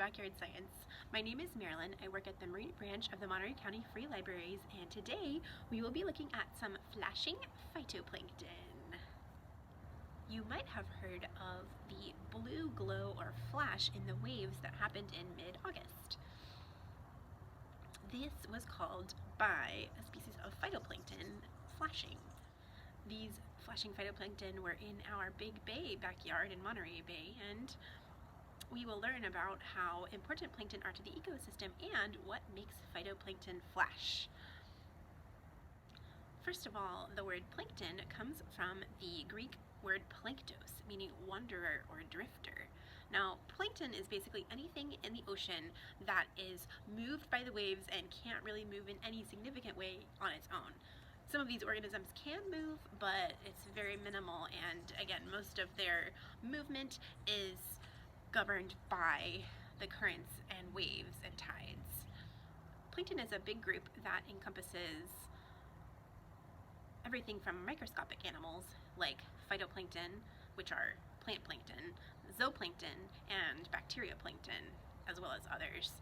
Backyard Science. My name is Marilyn. I work at the Marine Branch of the Monterey County Free Libraries, and today we will be looking at some flashing phytoplankton. You might have heard of the blue glow or flash in the waves that happened in mid-August. This was called by a species of phytoplankton flashing. These flashing phytoplankton were in our Big Bay backyard in Monterey Bay, and we will learn about how important plankton are to the ecosystem and what makes phytoplankton flash. First of all, the word plankton comes from the Greek word planktos, meaning wanderer or drifter. Now, plankton is basically anything in the ocean that is moved by the waves and can't really move in any significant way on its own. Some of these organisms can move, but it's very minimal, and again, most of their movement is governed by the currents and waves and tides. Plankton is a big group that encompasses everything from microscopic animals like phytoplankton, which are plant plankton, zooplankton, and bacterioplankton, as well as others.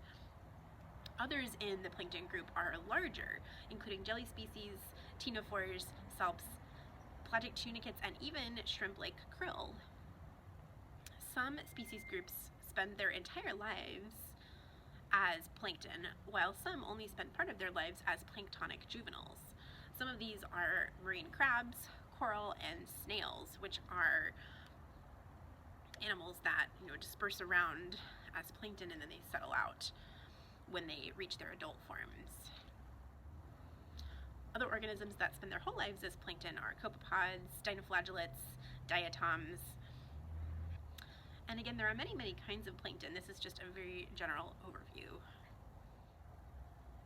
Others in the plankton group are larger, including jelly species, ctenophores, salps, pelagic tunicates, and even shrimp-like krill. Some species groups spend their entire lives as plankton, while some only spend part of their lives as planktonic juveniles. Some of these are marine crabs, coral, and snails, which are animals that disperse around as plankton and then they settle out when they reach their adult forms. Other organisms that spend their whole lives as plankton are copepods, dinoflagellates, diatoms. And again, there are many kinds of plankton. This is just a very general overview.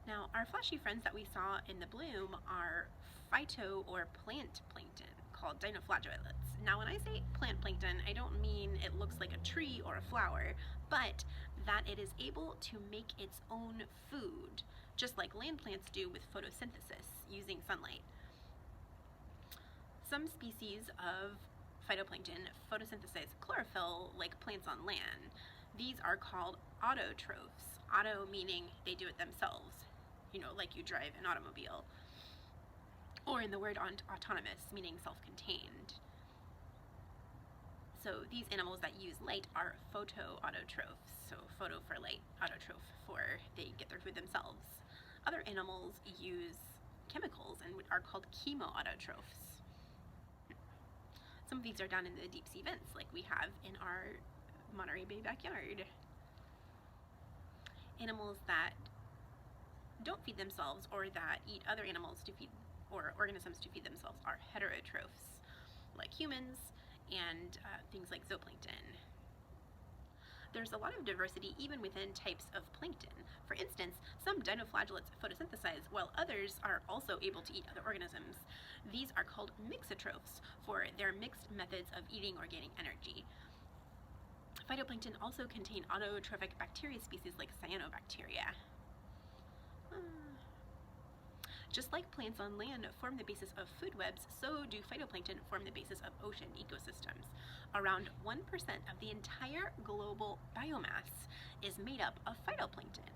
Now, our flashy friends that we saw in the bloom are phyto or plant plankton, called dinoflagellates. Now, when I say plant plankton, I don't mean it looks like a tree or a flower, but that it is able to make its own food, just like land plants do with photosynthesis using sunlight. Some species of phytoplankton photosynthesize chlorophyll like plants on land. These are called autotrophs. Auto meaning they do it themselves, like you drive an automobile. Or in the word autonomous, meaning self-contained. So these animals that use light are photoautotrophs. So photo for light, autotroph for they get their food themselves. Other animals use chemicals and are called chemoautotrophs. Some of these are down in the deep sea vents like we have in our Monterey Bay backyard. Animals that don't feed themselves or that eat other animals to feed, or organisms to feed themselves, are heterotrophs, like humans and things like zooplankton. There's a lot of diversity even within types of plankton. For instance, some dinoflagellates photosynthesize while others are also able to eat other organisms. These are called mixotrophs for their mixed methods of eating or gaining energy. Phytoplankton also contain autotrophic bacteria species like cyanobacteria. Just like plants on land form the basis of food webs, so do phytoplankton form the basis of ocean ecosystems. Around 1% of the entire global biomass is made up of phytoplankton.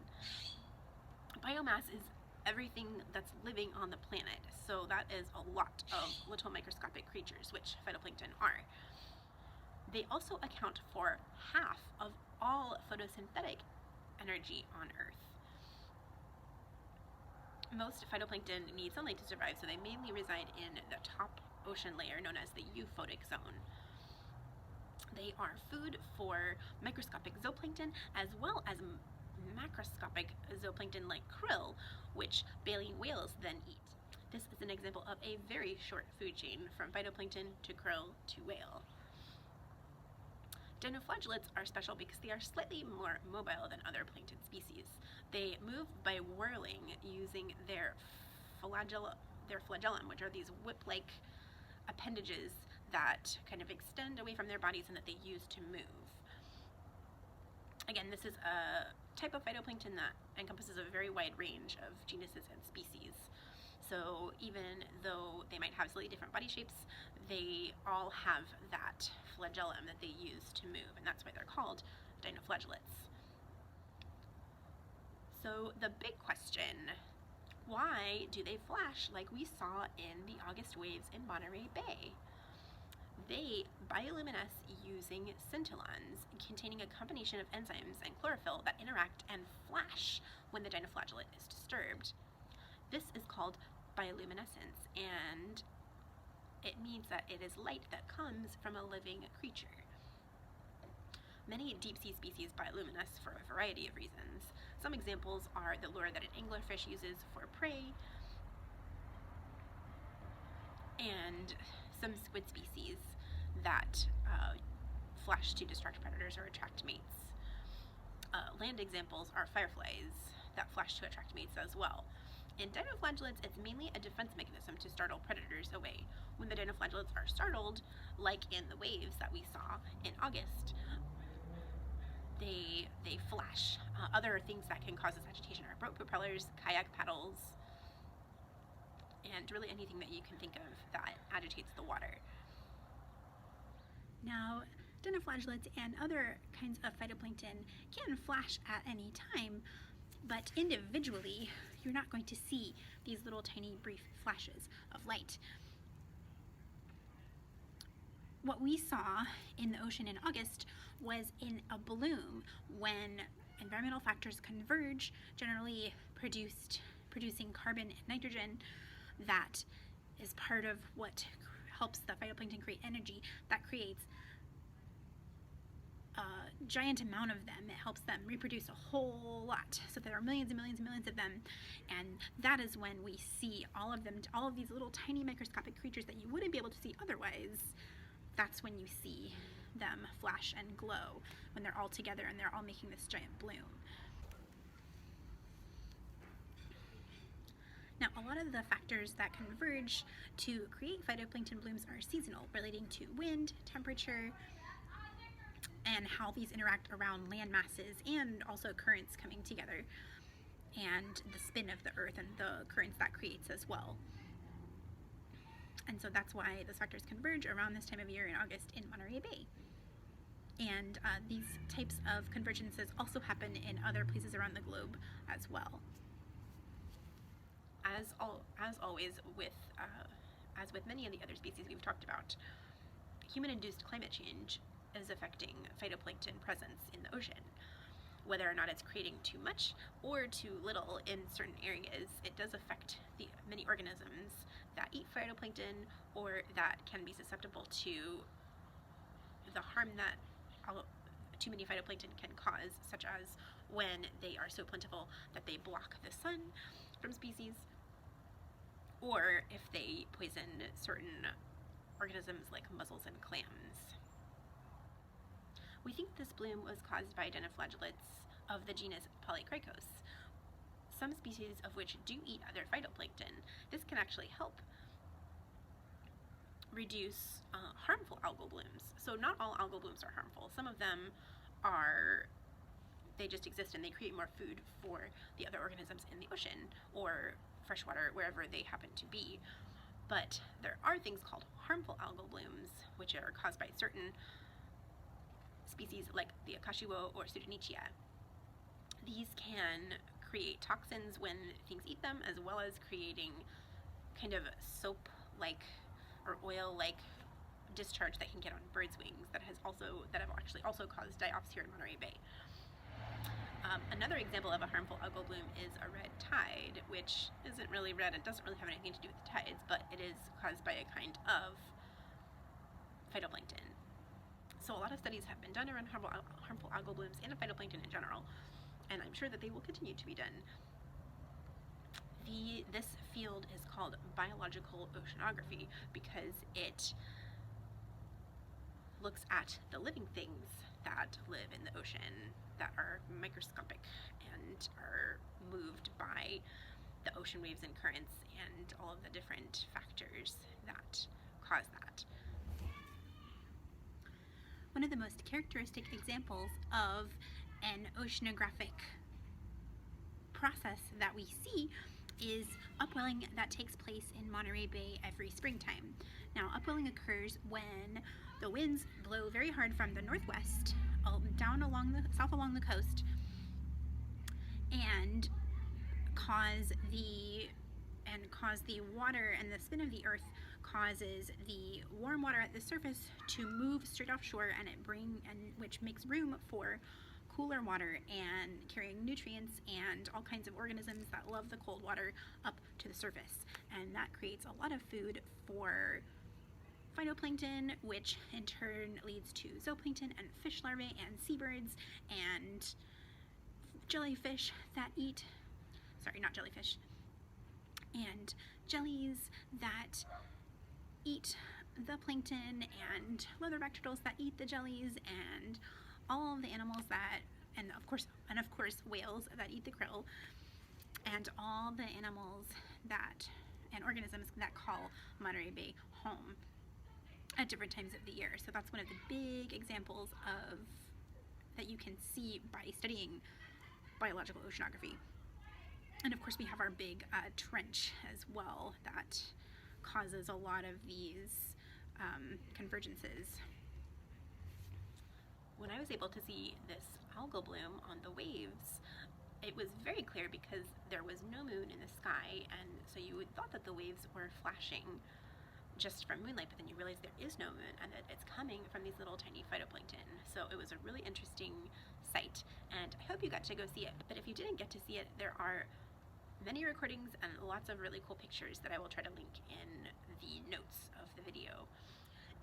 Biomass is everything that's living on the planet, so that is a lot of little microscopic creatures, which phytoplankton are. They also account for half of all photosynthetic energy on Earth. Most phytoplankton need sunlight to survive, so they mainly reside in the top ocean layer known as the euphotic zone. They are food for microscopic zooplankton as well as macroscopic zooplankton like krill, which baleen whales then eat. This is an example of a very short food chain from phytoplankton to krill to whale. Dinoflagellates are special because they are slightly more mobile than other plankton species. They move by whirling using their flagellum, which are these whip-like appendages that kind of extend away from their bodies and that they use to move. Again, this is a type of phytoplankton that encompasses a very wide range of genuses and species. So even though they might have slightly different body shapes, they all have that flagellum that they use to move, and that's why they're called dinoflagellates. So the big question, why do they flash like we saw in the August waves in Monterey Bay? They bioluminesce using scintillons containing a combination of enzymes and chlorophyll that interact and flash when the dinoflagellate is disturbed. This is called bioluminescence, and it means that it is light that comes from a living creature. Many deep-sea species bioluminesce for a variety of reasons. Some examples are the lure that an anglerfish uses for prey, and some squid species that flash to distract predators or attract mates. Land examples are fireflies that flash to attract mates as well. In dinoflagellates, it's mainly a defense mechanism to startle predators away. When the dinoflagellates are startled, like in the waves that we saw in August, they flash. Other things that can cause this agitation are boat propellers, kayak paddles, and really anything that you can think of that agitates the water. Now, dinoflagellates and other kinds of phytoplankton can flash at any time, but individually, you're not going to see these little tiny brief flashes of light. What we saw in the ocean in August was in a bloom when environmental factors converge, generally producing carbon and nitrogen that is part of what helps the phytoplankton create energy that creates a giant amount of them. It helps them reproduce a whole lot. So there are millions and millions and millions of them, and that is when we see all of them, all of these little tiny microscopic creatures that you wouldn't be able to see otherwise. That's when you see them flash and glow, when they're all together and they're all making this giant bloom. Now, a lot of the factors that converge to create phytoplankton blooms are seasonal, relating to wind, temperature, and how these interact around land masses, and also currents coming together, and the spin of the earth and the currents that creates as well. And so that's why those factors converge around this time of year in August in Monterey Bay. And these types of convergences also happen in other places around the globe as well. As always, as with many of the other species we've talked about, human-induced climate change is affecting phytoplankton presence in the ocean. Whether or not it's creating too much or too little in certain areas, it does affect the many organisms that eat phytoplankton or that can be susceptible to the harm that too many phytoplankton can cause, such as when they are so plentiful that they block the sun from species, or if they poison certain organisms like mussels and clams. We think this bloom was caused by dinoflagellates of the genus Polycricos, some species of which do eat other phytoplankton. This can actually help reduce harmful algal blooms. So not all algal blooms are harmful. Some of them they just exist and they create more food for the other organisms in the ocean or freshwater, wherever they happen to be. But there are things called harmful algal blooms, which are caused by certain species like the Akashiwo or Pseudonychia. These can create toxins when things eat them, as well as creating kind of soap-like or oil-like discharge that can get on birds' wings that have actually also caused die-offs here in Monterey Bay. Another example of a harmful algal bloom is a red tide, which isn't really red and doesn't really have anything to do with the tides, but it is caused by a kind of phytoplankton. So a lot of studies have been done around harmful algal blooms and phytoplankton in general, and I'm sure that they will continue to be done. This field is called biological oceanography because it looks at the living things that live in the ocean that are microscopic and are moved by the ocean waves and currents and all of the different factors that cause that. One of the most characteristic examples of an oceanographic process that we see is upwelling that takes place in Monterey Bay every springtime. Now, upwelling occurs when the winds blow very hard from the northwest down south along the coast, and cause the water, and the spin of the earth causes the warm water at the surface to move straight offshore, and which makes room for cooler water and carrying nutrients and all kinds of organisms that love the cold water up to the surface. And that creates a lot of food for phytoplankton, which in turn leads to zooplankton and fish larvae and seabirds and jellyfish that eat, not jellyfish, and jellies that eat the plankton, and leatherback turtles that eat the jellies, and all of the animals that, and of course whales that eat the krill, and all the animals that, and organisms that call Monterey Bay home at different times of the year. So that's one of the big examples of that you can see by studying biological oceanography. And of course we have our big trench as well that causes a lot of these convergences. When I was able to see this algal bloom on the waves, it was very clear because there was no moon in the sky, and so you would thought that the waves were flashing just from moonlight, but then you realize there is no moon and that it's coming from these little tiny phytoplankton. So it was a really interesting sight, and I hope you got to go see it. But if you didn't get to see it, there are many recordings and lots of really cool pictures that I will try to link in the notes of the video.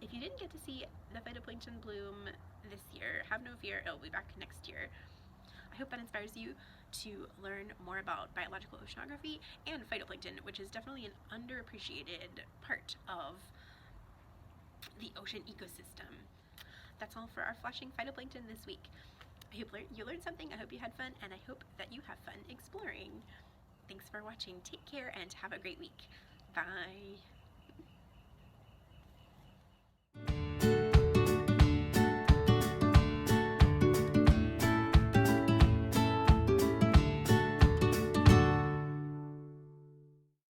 If you didn't get to see the phytoplankton bloom this year, have no fear, it'll be back next year. I hope that inspires you to learn more about biological oceanography and phytoplankton, which is definitely an underappreciated part of the ocean ecosystem. That's all for our flashing phytoplankton this week. I hope you learned something, I hope you had fun, and I hope that you have fun exploring. Thanks for watching. Take care and have a great week. Bye.